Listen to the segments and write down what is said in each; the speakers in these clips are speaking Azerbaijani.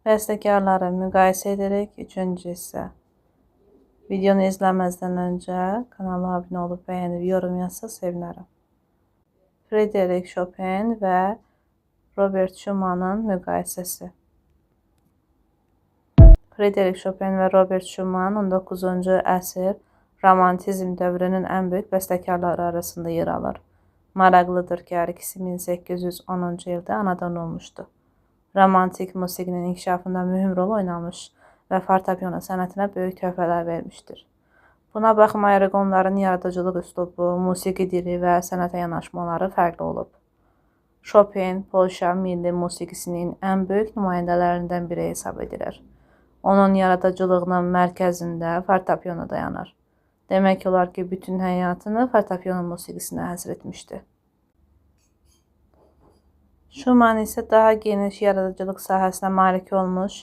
Bəstəkarları müqayisə edərək 3-cü hissə. Videonu izləməzdən öncə kanala abunə olub bəyənib yorum yazsa sevinərəm. Frederik Chopin və Robert Schumannın müqayisəsi. Frederik Chopin və Robert Schumann 19-cu əsr romantizm dövrünün ən böyük bəstəkarları arasında yer alır. Maraqlıdır ki, hər ikisi 1810-cu ildə anadan olmuşdu. Romantik musiqinin inkişafında mühüm rol oynamış və fortepiano sənətinə böyük töhfələr vermişdir. Buna baxmayaraq onların yaradıcılıq üslubu, musiqi dili və sənətə yanaşmaları fərqli olub. Chopin, Polşa milli musiqisinin ən böyük nümayəndələrindən biri hesab edilir. Onun yaradıcılığının mərkəzində fortepiano dayanır. Demək olar ki, bütün həyatını fortepiano musiqisinə həsr etmişdi. Schumann isə daha geniş yaradıcılıq sahəsinə malik olmuş,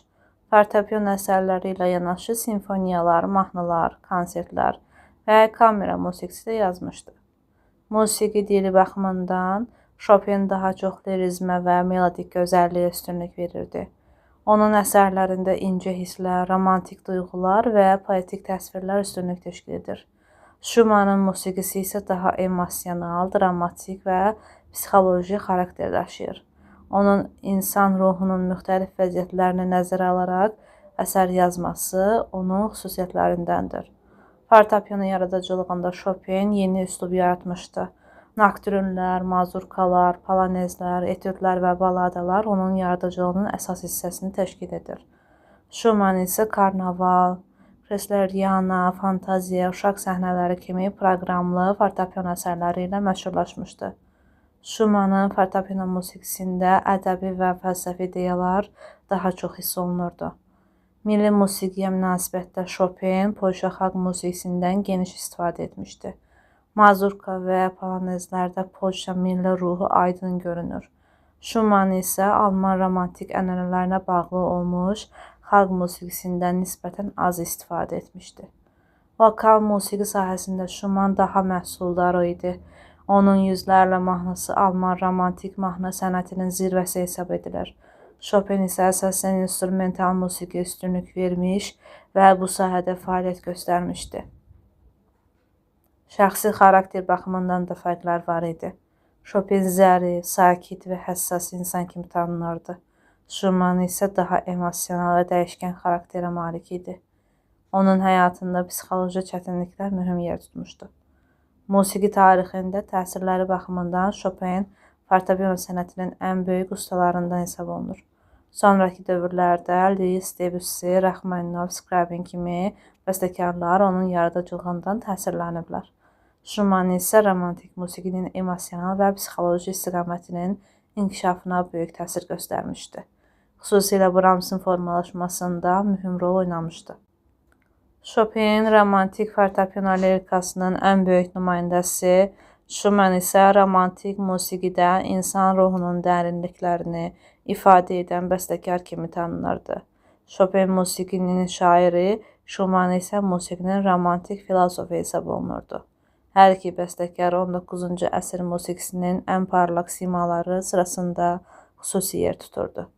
fortepiano əsərləri ilə yanaşı simfoniyalar, mahnılar, konsertlər və kamera musiqisi də yazmışdı. Musiqi dili baxımından Chopin daha çox lirizmə və melodik gözəlliyə üstünlük verirdi. Onun əsərlərində incə hisslər, romantik duyğular və poetik təsvirlər üstünlük təşkil edir. Schumannın musiqisi isə daha emosional, dramatik və psixoloji xarakter daşıyır. Onun insan ruhunun müxtəlif vəziyyətlərini nəzərə alaraq əsər yazması onun xüsusiyyətlərindəndir. Fortepiano yaradıcılığında Chopin yeni üslub yaratmışdı. Nokturunlar, mazurkalar, polonezlər, etüdlər və baladalar onun yaradıcılığının əsas hissəsini təşkil edir. Schumann isə karnaval, kresleriana, fantaziya, uşaq səhnələri kimi proqramlı fortepiano əsərləri ilə məşhurlaşmışdı. Schumannın fortepiano musiqisində ədəbi və fəlsəfi ideyalar daha çox hiss olunurdu. Milli musiqiyə münasibətdə Chopin Polşa xalq musiqisindən geniş istifadə etmişdi. Mazurka və polonezlərdə Polşa milli ruhu aydın görünür. Schumann isə Alman romantik ənənələrinə bağlı olmuş xalq musiqisindən nisbətən az istifadə etmişdi. Vokal musiqi sahəsində Schumann daha məhsuldar idi. Onun yüzlərlə mahnısı Alman romantik mahnı sənətinin zirvəsi hesab edilir. Chopin isə əsasən instrumental musiqiyə üstünlük vermiş və bu sahədə fəaliyyət göstərmişdi. Şəxsi xarakter baxımından da fərqlər var idi. Chopin zərif, sakit və həssas insan kimi tanınırdı. Schumann isə daha emosional və dəyişkən xarakterə malik idi. Onun həyatında psixoloji çətinliklər mühüm yer tutmuşdu. Musiqi tarixində təsirləri baxımından Chopin fortepiano sənətinin ən böyük ustalarından hesab olunur. Sonrakı dövrlərdə Liszt, Debussy, Rachmaninoff, Scriabin kimi bəstəkarlar onun yaradıcılığından təsirləniblər. Schumann isə romantik musiqinin emosional və psixoloji istiqamətinin inkişafına böyük təsir göstərmişdi. Xüsusilə Brahmsın formalaşmasında mühüm rol oynamışdı. Chopin romantik fortepiano lirikasının ən böyük nümayəndəsi, Schumann isə romantik musiqidə insan ruhunun dərinliklərini ifadə edən bəstəkar kimi tanınırdı. Chopin musiqinin şairi, Schumann isə musiqinin romantik filosofu hesab olunurdu. Hər iki bəstəkar 19-cu əsr musiqisinin ən parlaq simaları sırasında xüsusi yer tuturdu.